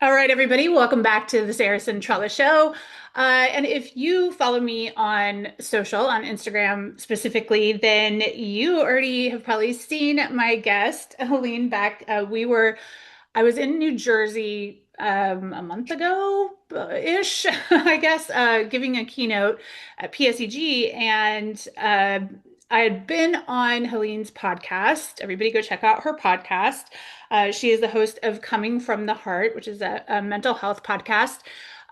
All right, everybody, welcome back to the Sarah Centrella Show. And if you follow me on social, on Instagram specifically, then you already have probably seen my guest, Helene Beck. I was in New Jersey a month ago ish, I guess, giving a keynote at PSEG, and I had been on Helene's podcast. Everybody go check out her podcast. She is the host of Coming from the Heart, which is a mental health podcast.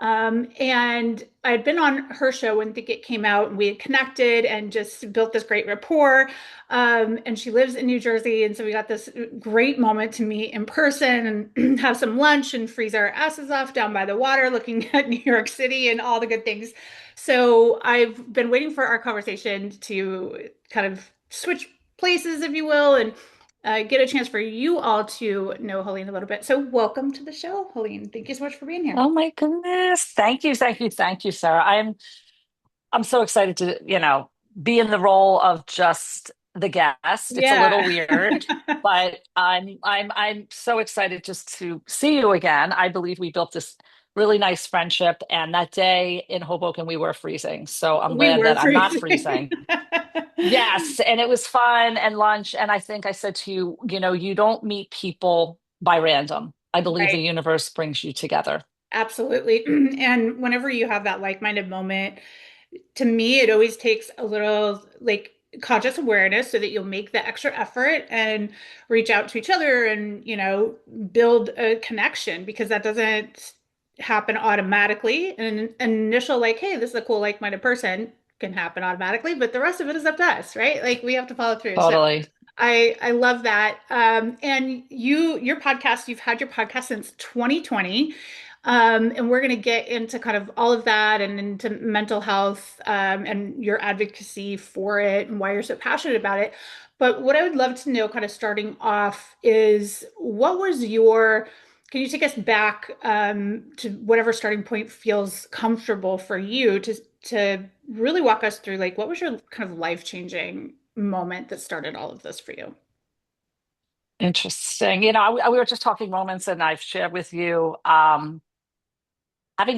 And I'd been on her show when it came out, and we had connected and just built this great rapport. And she lives in New Jersey, and so we got this great moment to meet in person and have some lunch and freeze our asses off down by the water, looking at New York City and all the good things. So I've been waiting for our conversation to kind of switch places, if you will, and get a chance for you all to know Helene a little bit. So welcome to the show, Helene. Thank you so much for being here. Oh my goodness. Thank you, Sarah. I'm so excited to, be in the role of just the guest. It's a little Yeah. weird, but I'm so excited just to see you again. I believe we built this really nice friendship, and that day in Hoboken we were freezing. So I'm We glad were that I'm not freezing. freezing. Yes, and it was fun and lunch. And I think I said to you, you don't meet people by random. I believe the Right. universe brings you together. Absolutely. And whenever you have that like-minded moment, to me, it always takes a little like conscious awareness so that you'll make the extra effort and reach out to each other and, build a connection because that doesn't happen automatically. And an initial like, hey, this is a cool like-minded person can happen automatically, but the rest of it is up to us, right? Like we have to follow through. So Totally. I love that. And your podcast, you've had your podcast since 2020. And we're going to get into kind of all of that and into mental health and your advocacy for it and why you're so passionate about it. But what I would love to know, kind of starting off, is can you take us back to whatever starting point feels comfortable for you to really walk us through, like, what was your kind of life-changing moment that started all of this for you? Interesting. We were just talking moments, and I've shared with you having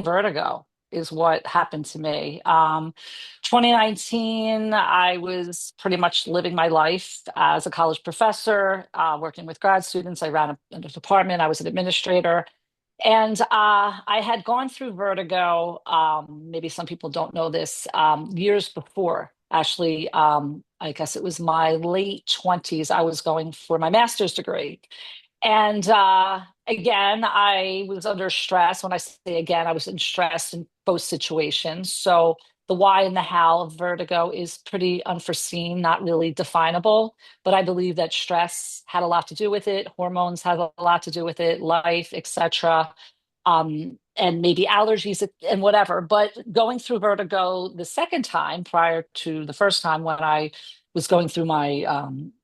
vertigo is what happened to me. 2019, I was pretty much living my life as a college professor, working with grad students. I ran a department, I was an administrator. And I had gone through vertigo. Maybe some people don't know this, years before. Actually, I guess it was my late 20s. I was going for my master's degree. And again, I was under stress. When I say again, I was in stress in both situations. So the why and the how of vertigo is pretty unforeseen, not really definable. But I believe that stress had a lot to do with it, hormones had a lot to do with it, life, etc. And maybe allergies and whatever. But going through vertigo the second time, prior to the first time when I was going through my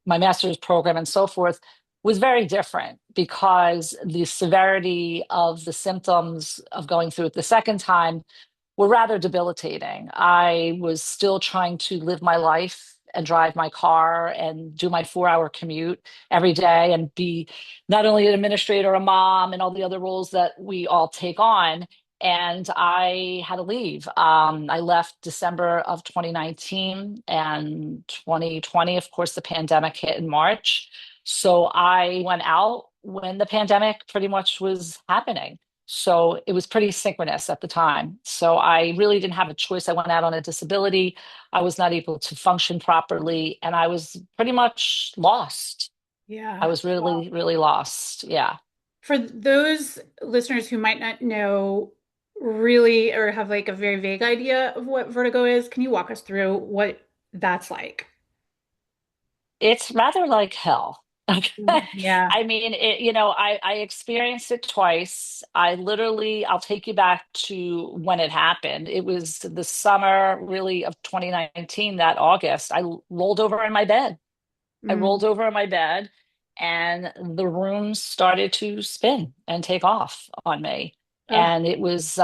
master's program and so forth, was very different because the severity of the symptoms of going through it the second time were rather debilitating. I was still trying to live my life and drive my car and do my 4 hour commute every day and be not only an administrator, a mom, and all the other roles that we all take on. And I had to leave. I left December of 2019, and 2020, of course, the pandemic hit in March. So I went out when the pandemic pretty much was happening. So it was pretty synchronous at the time. So I really didn't have a choice. I went out on a disability. I was not able to function properly, and I was pretty much lost. I Yeah. was really, really lost. Yeah. For those listeners who might not know really or have like a very vague idea of what vertigo is, can you walk us through what that's like? It's rather like hell. Yeah. I mean, I experienced it twice. I'll take you back to when it happened. It was the summer, really, of 2019, that August. Rolled over in my bed. I Mm. rolled over in my bed, and the room started to spin and take off on me. Oh, And it was,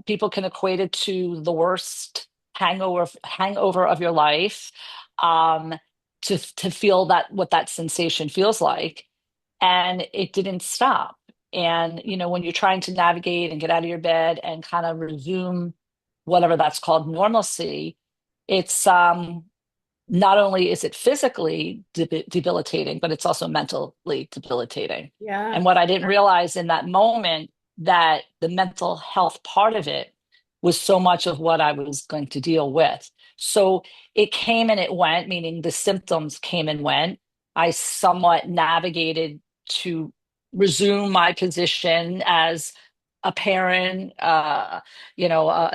people can equate it to the worst hangover of your life. Um, to feel that what that sensation feels like, and it didn't stop. And, when you're trying to navigate and get out of your bed and kind of resume whatever that's called normalcy, it's not only is it physically debilitating, but it's also mentally debilitating. Yeah. And what I didn't realize in that moment, that the mental health part of it was so much of what I was going to deal with. So it came and it went, meaning the symptoms came and went. I somewhat navigated to resume my position as a parent, a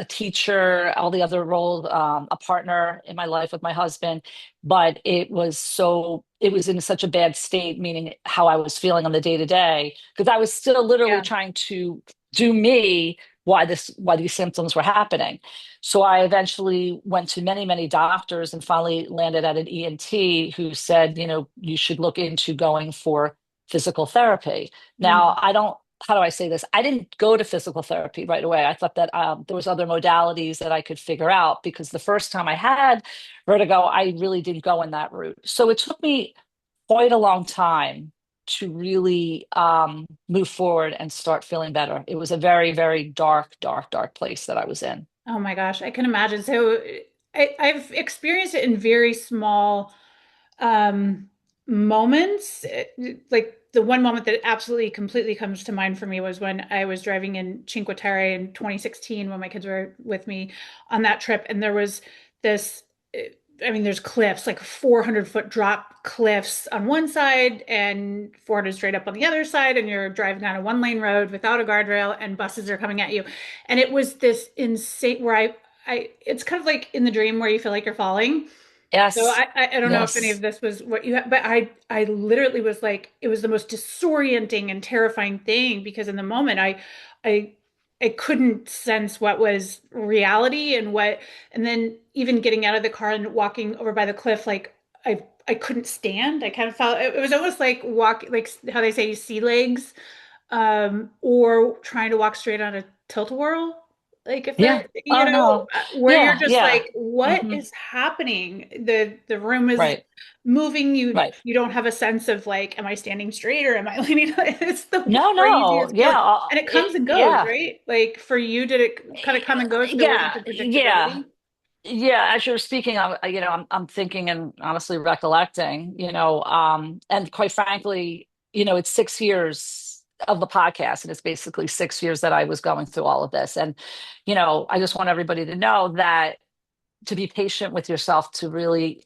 teacher, all the other roles, a partner in my life with my husband. But it was in such a bad state, meaning how I was feeling on the day to day, because I was still literally Yeah. trying to do me why these symptoms were happening. So I eventually went to many, many doctors and finally landed at an ENT who said, you should look into going for physical therapy. Now, Mm. I don't how do I say this? I didn't go to physical therapy right away. I thought that there was other modalities that I could figure out because the first time I had vertigo, I really didn't go in that route. So it took me quite a long time to really move forward and start feeling better. It was a very, very dark, dark, dark place that I was in. Oh my gosh, I can imagine. So I've experienced it in very small um, moments. Like the one moment that absolutely completely comes to mind for me was when I was driving in Cinque Terre in 2016 when my kids were with me on that trip, and there was this. I mean, there's cliffs, like 400-foot drop cliffs on one side and 400 straight up on the other side, and you're driving on a one-lane road without a guardrail, and buses are coming at you. And it was this insane where it's kind of like in the dream where you feel like you're falling. So Yes, I don't know if any of yes, this was what you had, but I literally was like, it was the most disorienting and terrifying thing because in the moment I I couldn't sense what was reality and what, and then even getting out of the car and walking over by the cliff, like I couldn't stand. I kind of felt it was almost like walk, like how they say sea legs, or trying to walk straight on a tilt-a-whirl. Like if yeah. that, Oh no, where you're yeah, just yeah. like, what Hmm. is happening? The room is Right, moving. right. You don't have a sense of like, am I standing straight or am I leaning? It's the No, no, craziest yeah, feeling. And it comes and goes, yeah. right? Like for you, did it kind of come and go so there wasn't Yeah, the yeah, predictability? yeah. As you're speaking, I'm thinking and honestly recollecting, and quite frankly, it's 6 years of the podcast, and it's basically 6 years that I was going through all of this. And, I just want everybody to know that to be patient with yourself, to really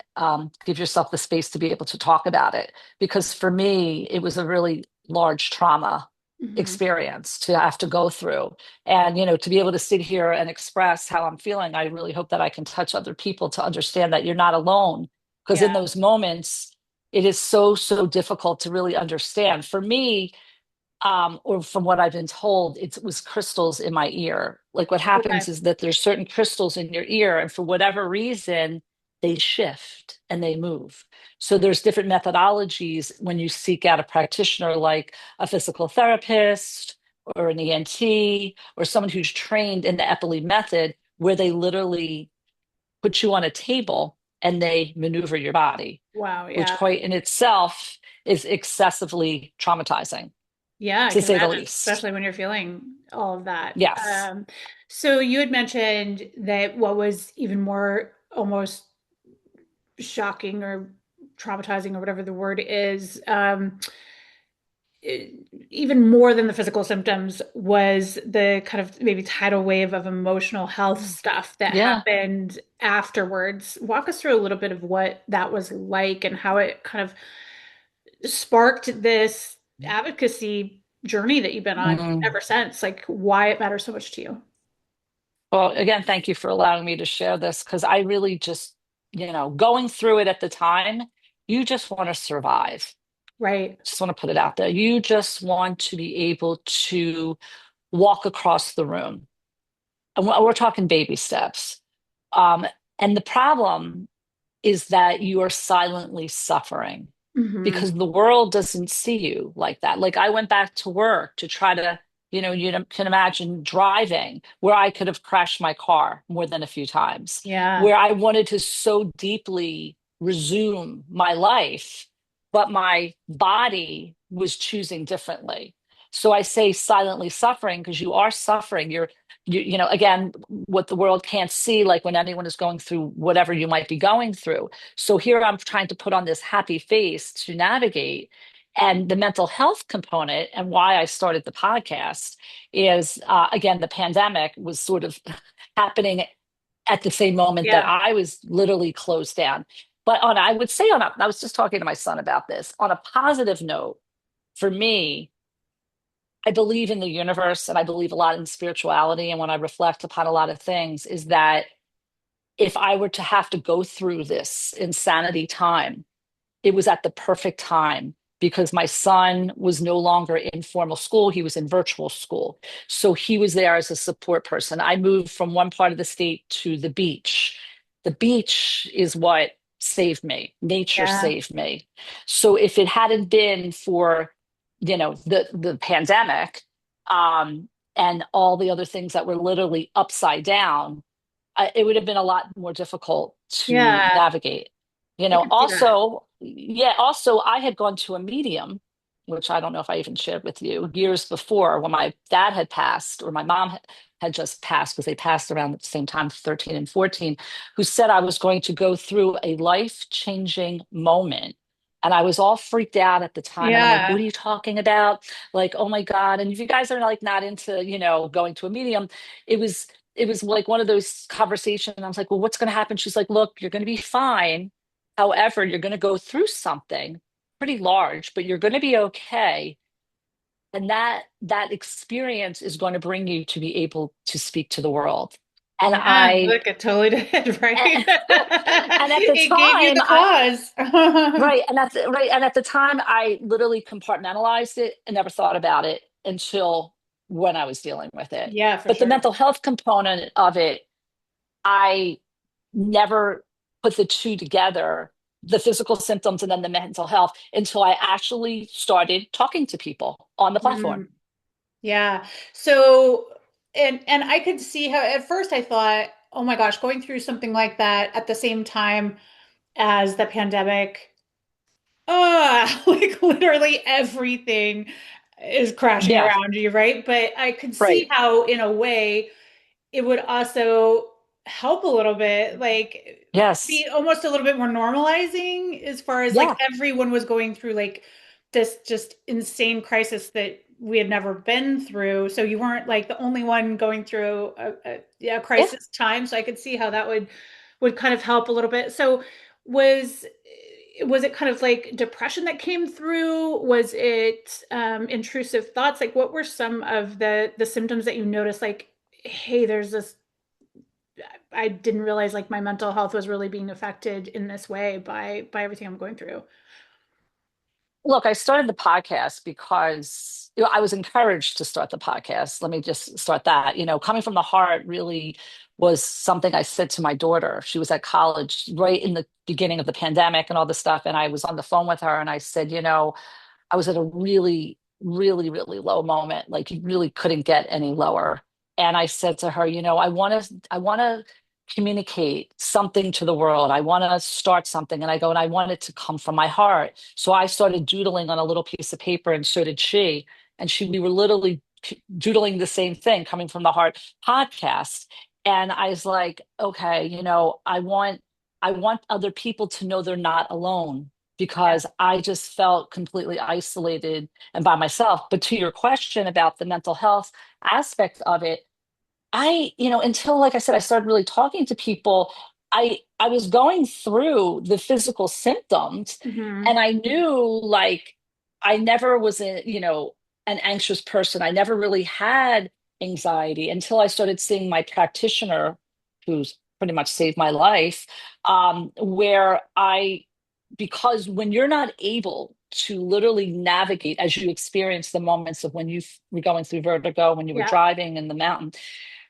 give yourself the space to be able to talk about it. Because for me, it was a really large trauma Hmm. experience to have to go through. And, to be able to sit here and express how I'm feeling, I really hope that I can touch other people to understand that you're not alone. Because in Yeah. those moments, it is so, so difficult to really understand. For me, or from what I've been told, it was crystals in my ear. Like what happens Okay. is that there's certain crystals in your ear, and for whatever reason, they shift and they move. So there's different methodologies when you seek out a practitioner, like a physical therapist or an ENT or someone who's trained in the Eppley method, where they literally put you on a table and they maneuver your body, Wow. which Yeah. quite in itself is excessively traumatizing, Yeah, I to can say the imagine, least. especially when you're feeling all of that. Yes. So you had mentioned that what was even more almost shocking or traumatizing or whatever the word is, even more than the physical symptoms was the kind of maybe tidal wave of emotional health stuff that Yeah. happened afterwards. Walk us through a little bit of what that was like and how it kind of sparked this advocacy journey that you've been on Mm. ever since, like why it matters so much to you. Well, again, thank you for allowing me to share this because I really just, going through it at the time, you just want to survive. Right. Just want to put it out there. You just want to be able to walk across the room. And we're talking baby steps. Um, and the problem is that you are silently suffering Hmm. because the world doesn't see you like that. Like I went back to work to try to, can imagine driving where I could have crashed my car more than a few times, Yeah. where I wanted to so deeply resume my life, but my body was choosing differently. So I say silently suffering because you are suffering. Again, what the world can't see, like when anyone is going through whatever you might be going through. So here I'm trying to put on this happy face to navigate. And the mental health component and why I started the podcast is, again, the pandemic was sort of happening at the same moment that Yeah. I was literally closed down. But I would say I was just talking to my son about this. On a positive note, for me, I believe in the universe and I believe a lot in spirituality. And when I reflect upon a lot of things, is that if I were to have to go through this insanity time, it was at the perfect time because my son was no longer in formal school. He was in virtual school. So he was there as a support person. I moved from one part of the state to the beach. The beach is what saved me. Nature Yeah. saved me. So if it hadn't been for, the pandemic, and all the other things that were literally upside down, it would have been a lot more difficult to Yeah. navigate. I can see that. Also, I had gone to a medium, which I don't know if I even shared with you, years before when my dad had passed or my mom had just passed because they passed around at the same time, 13 and 14, who said I was going to go through a life-changing moment. And I was all freaked out at the time. And I'm like, what Yeah. are you talking about? Like, oh my God. And if you guys are like not into, going to a medium, it was it was like one of those conversations. I was like, well, what's going to happen? She's like, look, you're going to be fine. However, you're going to go through something pretty large, but you're going to be okay. And that experience is going to bring you to be able to speak to the world. And Yeah. I, Look, it totally did, right? and at the It gave you time, the pause. and at the time, I literally compartmentalized it and never thought about it until when I was dealing with it. Yeah, for But the sure. mental health component of it, I never put the two together, the physical symptoms and then the mental health, until I actually started talking to people on the platform. Mm. Yeah. So, and I could see how at first I thought, oh my gosh, going through something like that at the same time as the pandemic, like literally everything is crashing Yeah, around you, right? But I could see right. how, in a way, it would also help a little bit, like Yes. be almost a little bit more normalizing as far as like Yeah. everyone was going through like this just insane crisis that we had never been through. So you weren't like the only one going through a Yeah. crisis time. So I could see how that would kind of help a little bit. So was was it kind of like depression that came through? Was it intrusive thoughts? Like what were some of the symptoms that you noticed like, hey, there's this I didn't realize like my mental health was really being affected in this way by everything I'm going through. Look, I started the podcast because I was encouraged to start the podcast. Let me just start that. Coming from the heart really was something I said to my daughter. She was at college right in the beginning of the pandemic and all this stuff. And I was on the phone with her and I said, I was at a really, really, really low moment. Like you really couldn't get any lower. And I said to her, I want to communicate something to the world. I want to start something. And I want it to come from my heart. So I started doodling on a little piece of paper, and so did she. We were literally doodling the same thing, coming from the heart podcast. And I was like, okay, I want other people to know they're not alone Yeah. because I just felt completely isolated and by myself. But to your question about the mental health aspect of it, until like I said, I started really talking to people, I was going through the physical symptoms and Hmm. I knew like I never was an anxious person. I never really had anxiety until I started seeing my practitioner, who's pretty much saved my life, where because when you're not able to literally navigate as you experience the moments of when you were going through vertigo, when you were Yeah. driving in the mountain,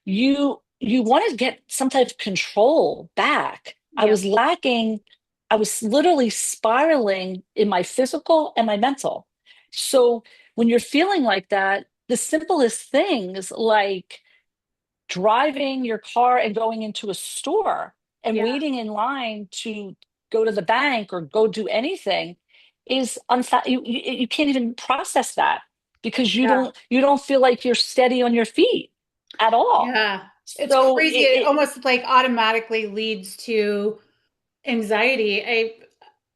you want to get some type of control back. Yep. I was literally spiraling in my physical and my mental. So when you're feeling like that, the simplest things like driving your car and going into a store and Yeah. waiting in line to go to the bank or go do anything is you can't even process that. because Yeah. you don't feel like you're steady on your feet at all. Yeah. It's So crazy. It almost like automatically leads to anxiety.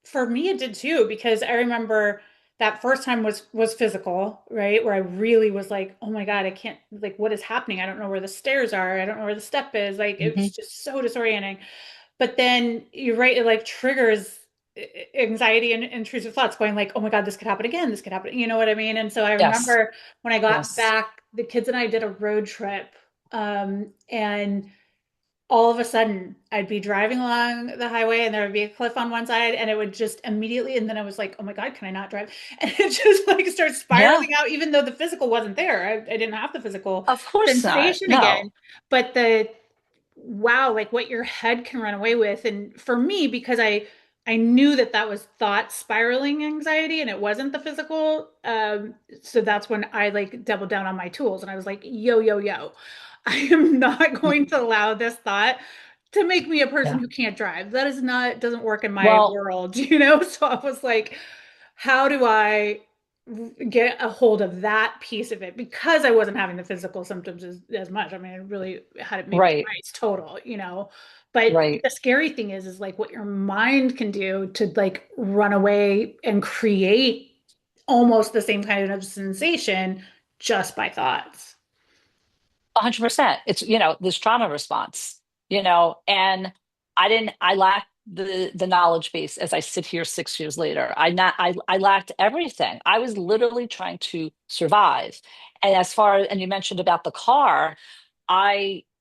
For me it did too, because I remember that first time was physical, right? Where I really was like, "Oh my God, I can't, like, what is happening? I don't know where the stairs are. I don't know where the step is." Like, it was Mhm. just so disorienting. But then you're right, it like triggers anxiety and intrusive thoughts going like, oh my God, this could happen again. This could happen. You know what I mean? And so I Yes, remember when I got yes, back, the kids and I did a road trip. And all of a sudden I'd be driving along the highway and there would be a cliff on one side and it would just immediately, and then I was like, oh my God, can I not drive? And it just like starts yeah, spiraling out, even though the physical wasn't there. I didn't have the physical of course not. sensation No. again. But the wow, like what your head can run away with. And for me, because I knew that that was thought spiraling anxiety and it wasn't the physical. So that's when I like doubled down on my tools and I was like, yo, yo, yo, I am not going Mhm. to allow this thought to make me a person Yeah. who can't drive. That is not, doesn't work in my Well, world, you know? So I was like, how do I get a hold of that piece of it, because I wasn't having the physical symptoms as much. I mean, it really had it maybe right, twice total, you know. But right. the scary thing is like what your mind can do to like run away and create almost the same kind of sensation just by thoughts. 100%. It's, this trauma response, and I lacked the knowledge base as I sit here 6 years later. I lacked everything. I was literally trying to survive. And and you mentioned about the car,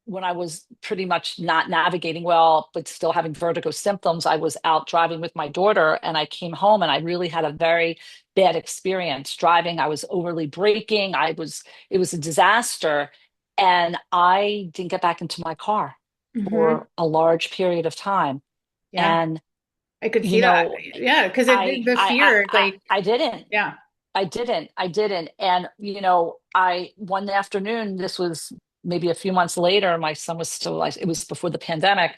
when I was pretty much not navigating well, but still having vertigo symptoms, I was out driving with my daughter and I came home and I really had a very bad experience driving. I was overly braking. It was a disaster. And I didn't get back into my car Hmm. for a large period of time. Yeah, And, I could you see that. know, Yeah, because the fear, like, I didn't. yeah, I didn't. And, one afternoon, this was maybe a few months later, my son was still like, it was before the pandemic.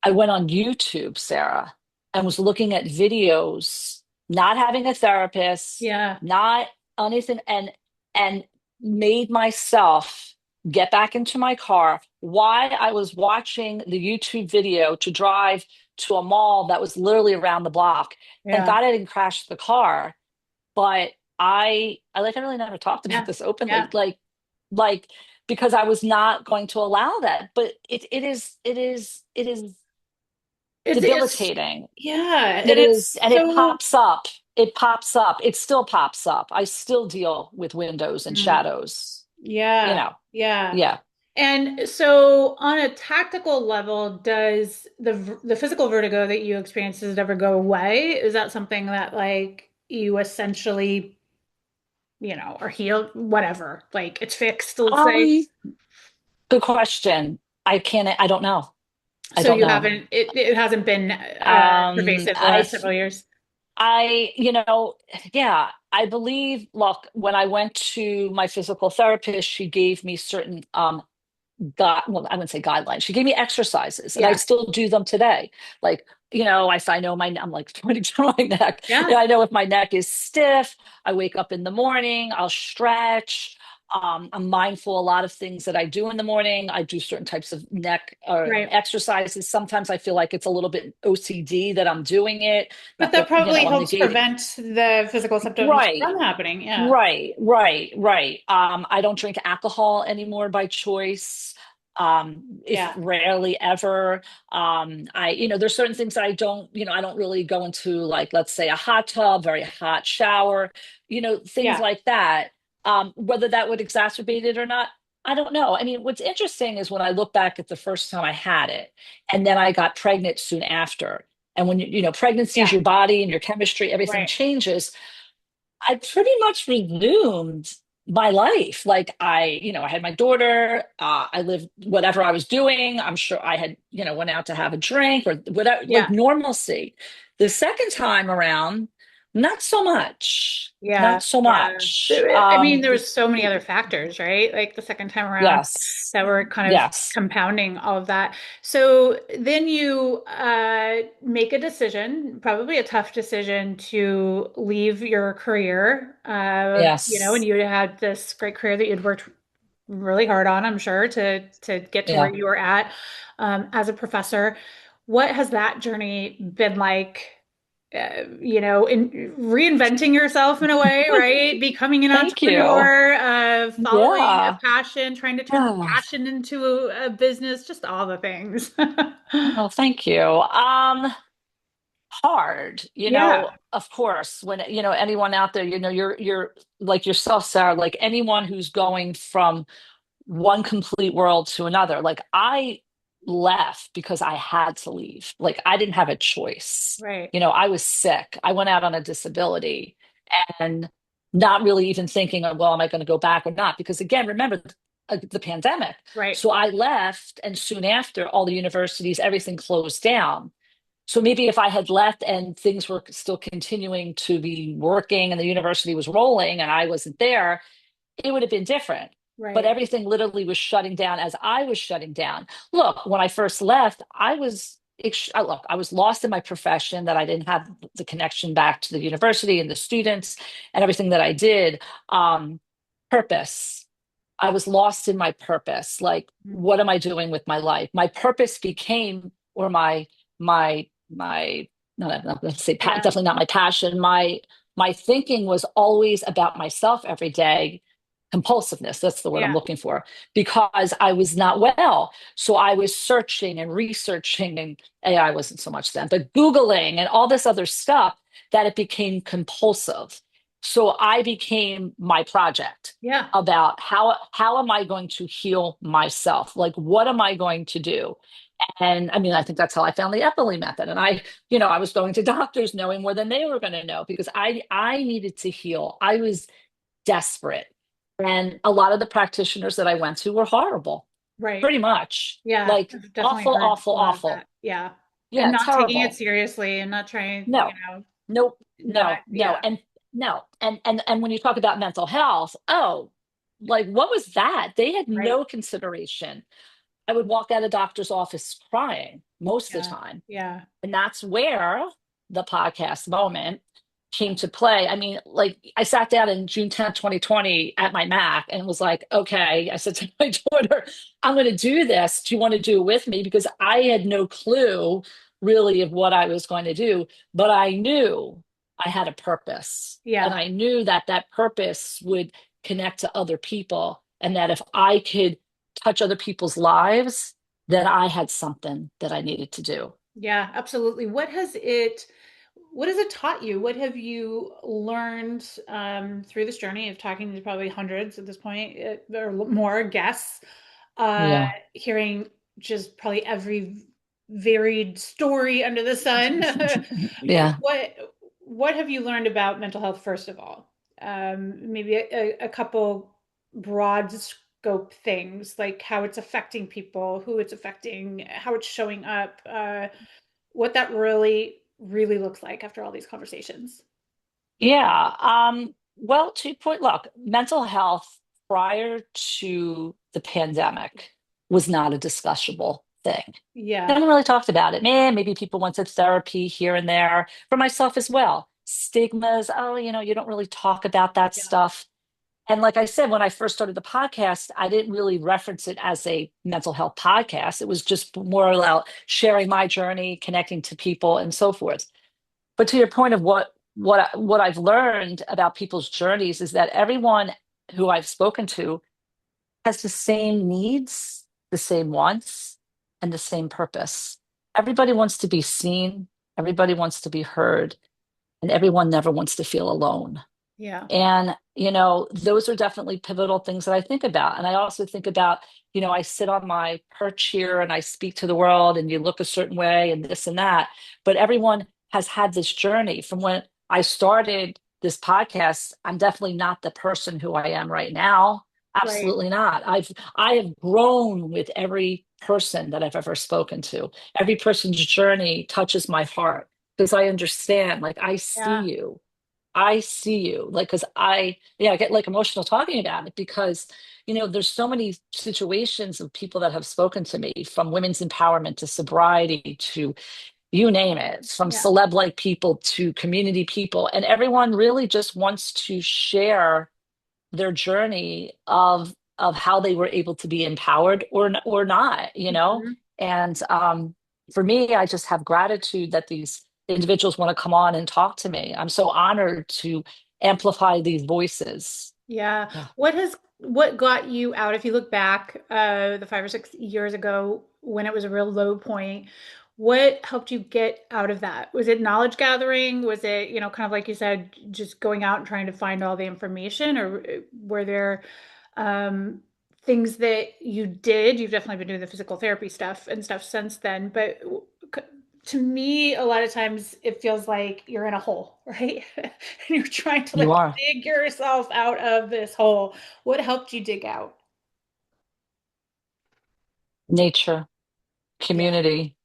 I went on YouTube, Sarah, and was looking at videos, not having a therapist, yeah, not anything, and made myself get back into my car while I was watching the YouTube video to drive to a mall that was literally around the block. Thank yeah, God I didn't crash the car, but I really never talked about yeah, this openly, yeah. like because I was not going to allow that. But it is It's debilitating. yeah, It and is, it's and it so. pops up. It pops up. It still pops up. I still deal with windows and Mm. shadows. You Yeah, know, yeah. yeah. And so on a tactical level, does the physical vertigo that you experience, does it ever go away? Is that something that like you essentially, are healed, whatever, like it's fixed, let's say? Um, Good question. I don't know. I So don't you know. haven't, it hasn't been Um, pervasive the I last several years. I, yeah, I believe, look, when I went to my physical therapist, she gave me certain well, I wouldn't say guidelines. She gave me exercises and I Yeah. still do them today. Like, if I know I'm like pointing to my neck. Yeah. I know if my neck is stiff, I wake up in the morning, I'll stretch. I'm mindful a lot of things that I do in the morning. I do certain types of neck or Right. exercises. Sometimes I feel like it's a little bit OCD that I'm doing it. But Not that that, probably I'm helps negating. prevent the physical symptoms Right. from happening. Yeah. Right. I don't drink alcohol anymore by choice. If Yeah. rarely ever. There's certain things that I don't really go into, like, let's say a hot tub, very hot shower, things Yeah. like that. Whether that would exacerbate it or not, I don't know. I mean, what's interesting is when I look back at the first time I had it, and then I got pregnant soon after. And when pregnancies, Yeah. your body and your chemistry, everything Right. changes. I pretty much resumed my life. Like I had my daughter, I lived whatever I was doing. I'm sure I had, went out to have a drink or whatever, like Yeah. normalcy. The second time around, Not so much. Yeah, Not so yeah. much. I mean, there was so many other factors, right? Like the second time around Yes. that were kind of Yes. compounding all of that. So then you make a decision, probably a tough decision to leave your career. And Yes. you had this great career that you'd worked really hard on, I'm sure, to get to where Yeah. you were at as a professor. What has that journey been like? In reinventing yourself in a way, right? Becoming an Thank you. entrepreneur, following a Yeah. passion, trying to turn passion into a business, just all the things. Well, thank you. Hard, Yeah, of course, when, anyone out there, you're like yourself, Sarah, like anyone who's going from one complete world to another. Like I left because I had to leave. Like I didn't have a choice. right, I was sick. I went out on a disability and not really even thinking, of, well, am I going to go back or not? Because again, remember the pandemic. right, So I left, and soon after, all the universities, everything closed down. So maybe if I had left and things were still continuing to be working and the university was rolling and I wasn't there, it would have been different. But right, everything literally was shutting down as I was shutting down. Look, when I first left, look, I was lost in my profession, that I didn't have the connection back to the university and the students and everything that I did. Purpose. I was lost in my purpose. Like, mm, what am I doing with my life? My purpose became, or my, no, let's say, yeah, definitely not my passion. My thinking was always about myself every day. Compulsiveness, that's the word I'm yeah, looking for, because I was not well. So I was searching and researching, and AI wasn't so much then, but Googling and all this other stuff, that it became compulsive. So I became my project yeah, about how am I going to heal myself? Like, what am I going to do? And I mean, I think that's how I found the Epily method. And I was going to doctors knowing more than they were going to know, because I needed to heal. I was desperate. And a lot of the practitioners that I went to were horrible, right. pretty much. Yeah, Like I've definitely awful, heard awful, a lot of that. awful. Yeah. Yeah, And not taking it terrible. seriously and not trying, No, nope, not, no, no. yeah, And no. And when you talk about mental health, oh, like what was that? They had right. no consideration. I would walk out of doctor's office crying most of the Yeah, time. yeah, And that's where the podcast moment came to play. I mean, like I sat down in June 10th, 2020 at my Mac and was like, okay, I said to my daughter, I'm going to do this. Do you want to do it with me? Because I had no clue really of what I was going to do, but I knew I had a purpose. And yeah, I knew that that purpose would connect to other people. And that if I could touch other people's lives, then I had something that I needed to do. yeah, absolutely. What has it taught you? What have you learned through this journey of talking to probably hundreds at this point, or more guests, uh, Yeah. hearing just probably every varied story under the sun? Yeah. What have you learned about mental health, first of all? Maybe a couple broad scope things, like how it's affecting people, who it's affecting, how it's showing up, what that really looks like after all these conversations. Yeah. Well, to point, look, mental health prior to the pandemic was not a discussable thing. No Yeah, one really talked about it. Man, maybe people went to therapy here and there. For myself as well. Stigmas, oh, you don't really talk about that yeah, stuff. And like I said, when I first started the podcast, I didn't really reference it as a mental health podcast. It was just more about sharing my journey, connecting to people, and so forth. But to your point of what I've learned about people's journeys is that everyone who I've spoken to has the same needs, the same wants, and the same purpose. Everybody wants to be seen, everybody wants to be heard, and everyone never wants to feel alone. yeah, And, those are definitely pivotal things that I think about. And I also think about, I sit on my perch here and I speak to the world, and you look a certain way and this and that. But everyone has had this journey from when I started this podcast. I'm definitely not the person who I am right now. right. Absolutely not. I have grown with every person that I've ever spoken to. Every person's journey touches my heart because I understand, like I see Yeah, you. I see you. Like, because I get like emotional talking about it because, there's so many situations of people that have spoken to me from women's empowerment to sobriety to you name it, from Yeah. celeb like people to community people. And everyone really just wants to share their journey of how they were able to be empowered or not, Mhm. and for me, I just have gratitude that these individuals want to come on and talk to me. I'm so honored to amplify these voices. Yeah. Yeah. What got you out, if you look back the 5 or 6 years ago when it was a real low point, what helped you get out of that? Was it knowledge gathering? Was it, kind of like you said, just going out and trying to find all the information, or were there um things that you did? You've definitely been doing the physical therapy stuff and stuff since then, but to me, a lot of times it feels like you're in a hole, right? And you're trying to You like are. dig yourself out of this hole. What helped you dig out? Nature, Yeah. community,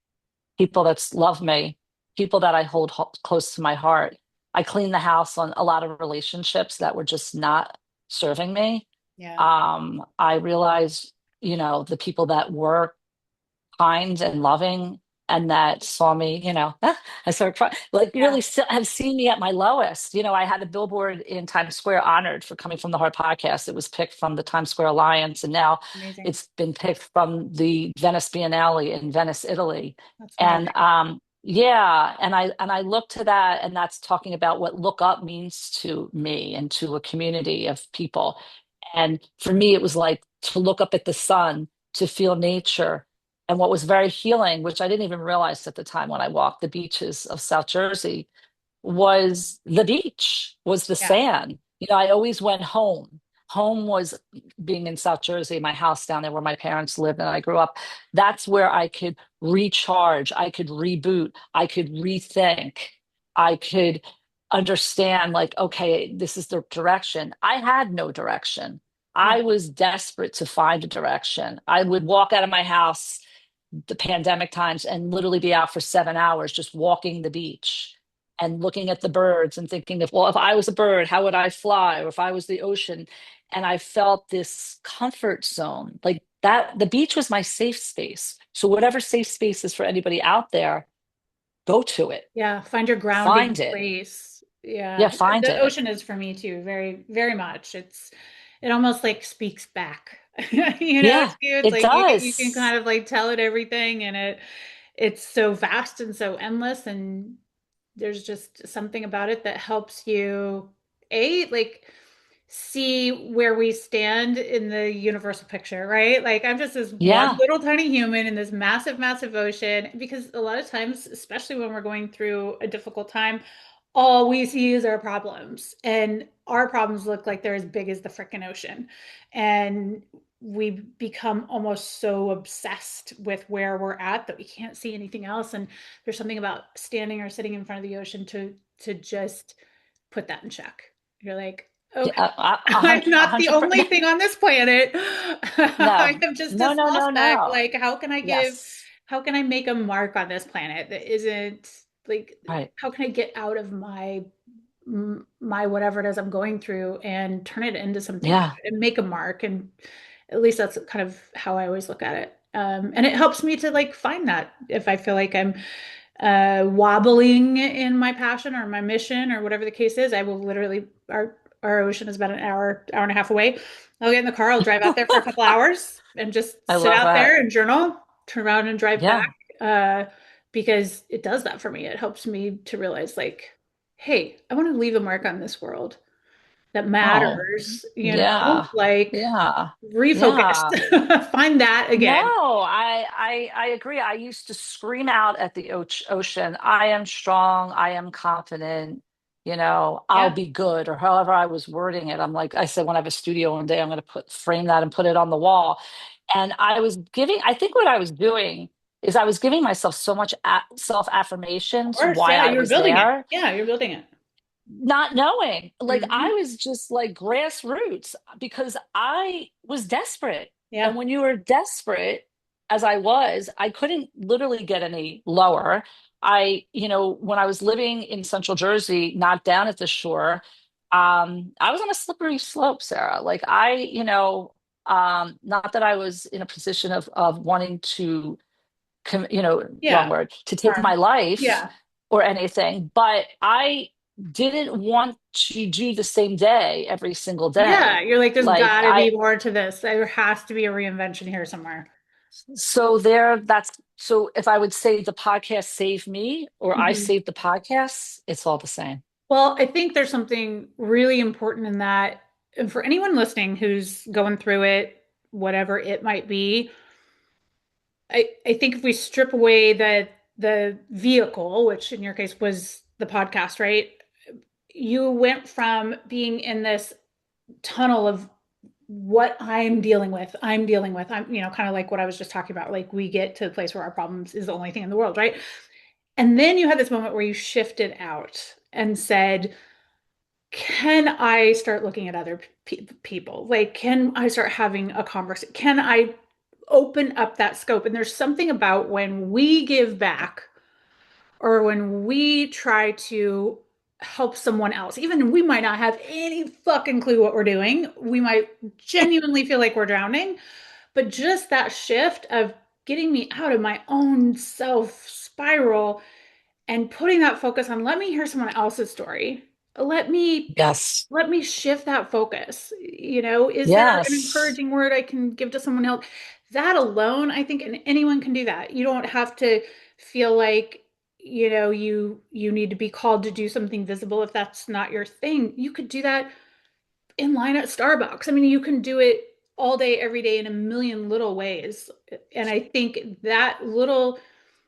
people that love me, people that I hold close to my heart. I cleaned the house on a lot of relationships that were just not serving me. Yeah. I realized, the people that were kind and loving and that saw me, I started crying, like Yeah. really have seen me at my lowest. I had a billboard in Times Square honored for coming from the Heart Podcast. It was picked from the Times Square Alliance, and now Amazing. it's been picked from the Venice Biennale in Venice, Italy. That's And amazing. yeah, and I look to that, and that's talking about what look up means to me and to a community of people. And for me, it was like to look up at the sun, to feel nature. And what was very healing, which I didn't even realize at the time when I walked the beaches of South Jersey, was the beach, was the Yeah. sand. I always went home. Home was being in South Jersey, my house down there where my parents lived and I grew up. That's where I could recharge, I could reboot, I could rethink, I could understand, like, okay, this is the direction. I had no direction. Yeah. I was desperate to find a direction. I would walk out of my house the pandemic times and literally be out for 7 hours just walking the beach and looking at the birds and thinking of, well, if I was a bird, how would I fly? Or if I was the ocean. And I felt this comfort zone like that. The beach was my safe space. So, whatever safe space is for anybody out there, go to it, Yeah. Find your grounding find it. place. Yeah, Yeah. find The it. ocean is for me too, very, very much. It almost like speaks back. It's Yeah, cute. It's it like you can does. kind of like tell it everything, and it's so vast and so endless, and there's just something about it that helps you like see where we stand in the universal picture, right? Like I'm just this one Yeah, little tiny human in this massive, massive ocean. Because a lot of times, especially when we're going through a difficult time, all we see is our problems, and our problems look like they're as big as the freaking ocean. And we become almost so obsessed with where we're at that we can't see anything else. And there's something about standing or sitting in front of the ocean to just put that in check. You're like, yeah, okay, I'm a not the hundred only percent. thing on this planet. I No, am just a no, no, small no, speck. no. Like, Yes, how can I make a mark on this planet that isn't like, right. how can I get out of my whatever it is I'm going through and turn it into something good Yeah, and make a mark? And at least that's kind of how I always look at it. And it helps me to like find that if I feel like I'm wobbling in my passion or my mission or whatever the case is. I will literally our ocean is about an hour and a half away. I'll get in the car, I'll drive out there for a couple hours and just I sit love out there that. and journal, turn around and drive back. Yeah. Uh, because it does that for me. It helps me to realize like, hey, I want to leave a mark on this world that Oh, matters, yeah. like Yeah. refocus, Yeah. find that No, again. I agree. I used to scream out at the ocean, I am strong, I am confident, I'll Yeah. be good, or however I was wording it. I'm like, I said, when I have a studio one day, I'm going to frame that and put it on the wall. And I think what I was doing is I was giving myself so much self Of affirmations course. why Yeah. I You're was building it. there, Yeah. You're building it. not knowing. Like I Hmm. was just like grassroots because I was desperate. And Yeah. when you were desperate, as I was, I couldn't literally get any lower. when I was living in Central Jersey, not down at the shore, I was on a slippery slope, Sarah. Like not that I was in a position of wanting to, wrong Yeah. word, to take my Harm. life Yeah. or anything, but I didn't want to do the same day every single Yeah. day. You're like, there's Like got to be I, more to this. There has to be a reinvention here somewhere. so if I would say the podcast saved me or I Mhm. saved the podcast, it's all the same. Well, I think there's something really important in that. And for anyone listening who's going through it, whatever it might be, I think if we strip away the vehicle, which in your case was the podcast, right? You went from being in this tunnel of what I'm dealing with. I'm, kind of like what I was just talking about. Like we get to the place where our problems is the only thing in the world, right? And then you had this moment where you shifted out and said, can I start looking at other people? Like, can I start having a conversation? Can I open up that scope? And there's something about when we give back or when we try to help someone else, even we might not have any fucking clue what we're doing. We might genuinely feel like we're drowning, but just that shift of getting me out of my own self spiral and putting that focus on let me hear someone else's story. Let me Yes. let me shift that focus. Is there an Yes. encouraging word I can give to someone else? That alone, I think, and anyone can do that. You don't have to feel like, you need to be called to do something visible if that's not your thing. You could do that in line at Starbucks. I mean, you can do it all day, every day in a million little ways. And I think that little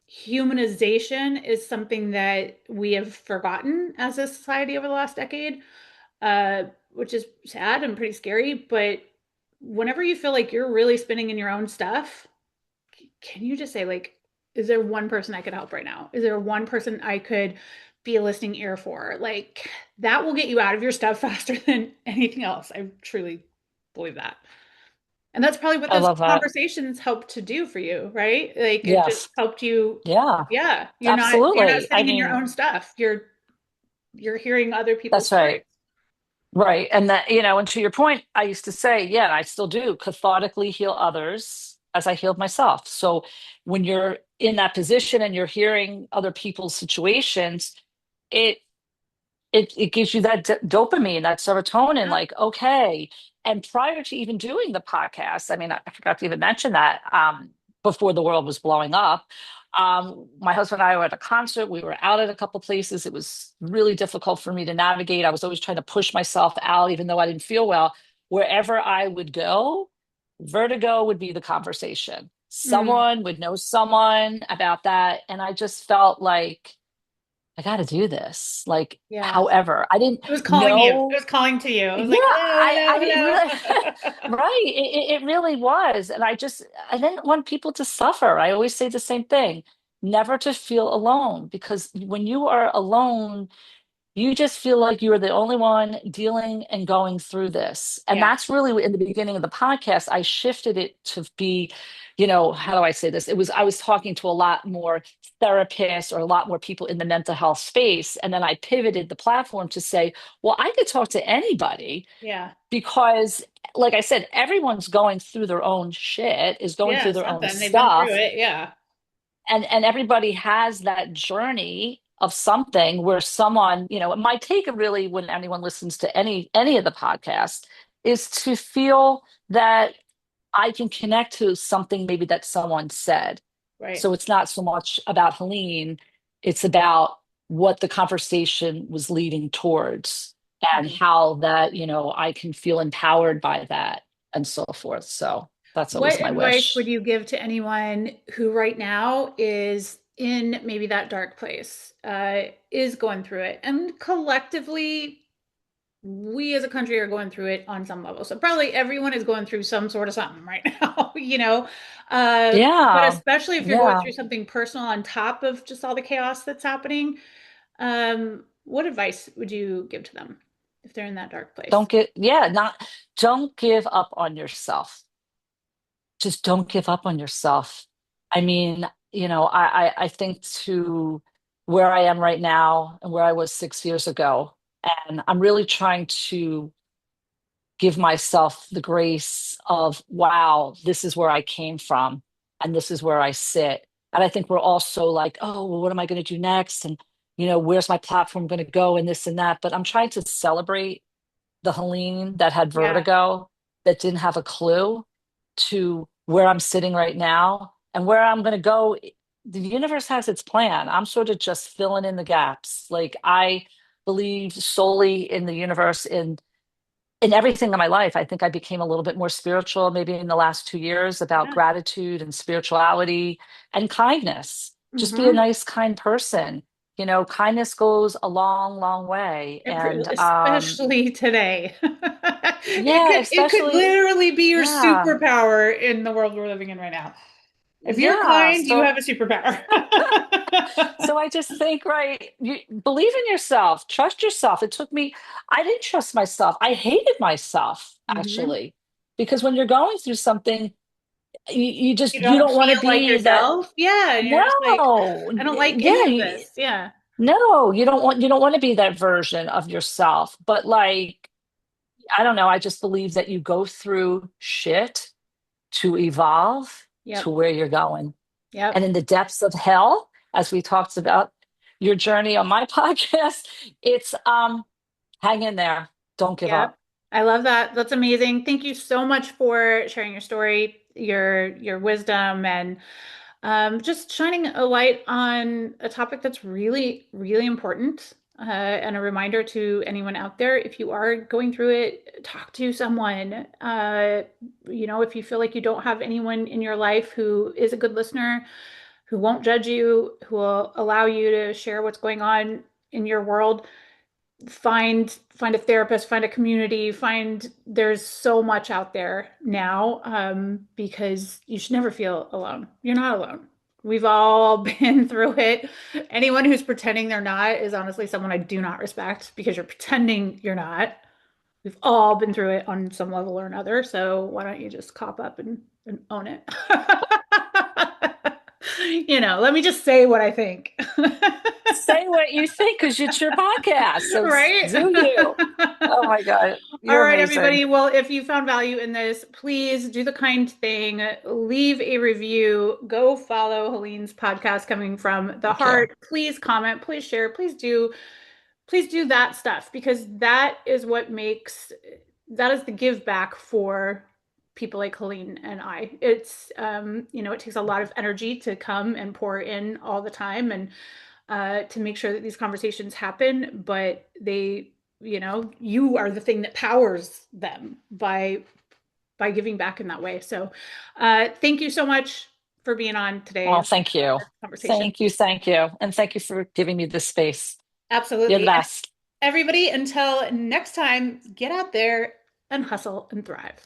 humanization is something that we have forgotten as a society over the last decade, which is sad and pretty scary. But whenever you feel like you're really spinning in your own stuff, can you just say, like, is there one person I could help right now? Is there one person I could be a listening ear for? Like, that will get you out of your stuff faster than anything else. I truly believe that. And that's probably what I those love that. conversations helped to do for you, right? Like it just Yes. helped you. Yeah, Yeah, you're not absolutely. I sitting in your mean, own stuff. You're hearing other people's that's stories. right. Right. And and to your point, I used to say, yeah, and I still do, cathartically heal others as I healed myself. So when you're in that position and you're hearing other people's situations, it it gives you that dopamine, that serotonin, Yeah. like, okay. And prior to even doing the podcast, I mean, I forgot to even mention that before the world was blowing up, my husband and I were at a concert. We were out at a couple places. It was really difficult for me to navigate. I was always trying to push myself out, even though I didn't feel well. Wherever I would go, vertigo would be the conversation. Mm, Someone would know someone about that. And I just felt like, I got to do this. Like, yeah. however, I didn't It was calling you. It know. was calling to you. It was Yeah, like, hello, I didn't hello, really, hello. right. It really was. And I didn't want people to suffer. I always say the same thing, never to feel alone, because when you are alone, you just feel like you're the only one dealing and going through this. And Yeah, that's really in the beginning of the podcast, I shifted it to be, how do I say this? I was talking to a lot more therapists or a lot more people in the mental health space. And then I pivoted the platform to say, well, I could talk to anybody yeah, because, like I said, everyone's going through their own shit, is going yeah. through their own Something they've been through stuff, it. Yeah, and everybody has that journey of something where someone, it might take a really, when anyone listens to any of the podcasts, is to feel that I can connect to something maybe that someone said. right. So it's not so much about Helene, it's about what the conversation was leading towards and Mhm. how that, I can feel empowered by that and so forth. So that's always What my advice would wish. you give to anyone who right now is in maybe that dark place, is going through it, and collectively, we as a country are going through it on some level. So probably everyone is going through some sort of something right now, but Yeah. especially if you're going Yeah. through something personal on top of just all the chaos that's happening, what advice would you give to them if they're in that dark place? Don't give up on yourself. Just don't give up on yourself. I mean, I think too. where I am right now and where I was 6 years ago. And I'm really trying to give myself the grace of, wow, this is where I came from and this is where I sit. And I think we're also like, oh, well, what am I going to do next? And, where's my platform going to go and this and that. But I'm trying to celebrate the Helene that had Yeah. vertigo, that didn't have a clue, to where I'm sitting right now and where I'm going to go. The universe has its plan. I'm sort of just filling in the gaps. Like I believe solely in the universe, in everything in my life. I think I became a little bit more spiritual maybe in the last 2 years about Yeah. gratitude and spirituality and kindness. Just be a Hmm. nice, kind person. Kindness goes a long, long way. And Especially today. It yeah, could especially, literally be your yeah, superpower in the world we're living in right now. If you're yeah. kind, you So, have a superpower. so I just think, right, you believe in yourself, trust yourself. It took me, I didn't trust myself. I hated myself, Hmm. actually, because when you're going through something, You you don't don't want to feel like be that. yourself. Yeah, and you're just like, No, I don't like any yeah, of this. Yeah. no, you don't want to be that version of yourself. But like, I don't know, I just believe that you go through shit to evolve to Yep. where you're going. And Yep. in the depths of hell, as we talked about your journey on my podcast, it's hang in there, don't give Yep. up. I love that. That's amazing. Thank you so much for sharing your story, your wisdom, and just shining a light on a topic that's really, really important. And a reminder to anyone out there, if you are going through it, talk to someone. If you feel like you don't have anyone in your life who is a good listener, who won't judge you, who will allow you to share what's going on in your world, find a therapist, find a community, find there's so much out there now, because you should never feel alone. You're not alone. We've all been through it. Anyone who's pretending they're not is honestly someone I do not respect, because you're pretending you're not. We've all been through it on some level or another, so why don't you just cop up and own it? Let me just say what I think. Say what you think because it's your podcast. So Right? do you. Oh my God, All you're right, amazing. everybody. Well, if you found value in this, please do the kind thing, leave a review, go follow Helene's podcast coming from the Thank you. heart. Please comment, please share, please do that stuff, because that is the give back for people like Helene and I. It takes a lot of energy to come and pour in all the time, and to make sure that these conversations happen, but you are the thing that powers them by giving back in that way. So, thank you so much for being on Well, today's thank you. conversation. Thank you. Thank you. And thank you for giving me this space. You're the Absolutely. And best. everybody, until next time, get out there and hustle and thrive.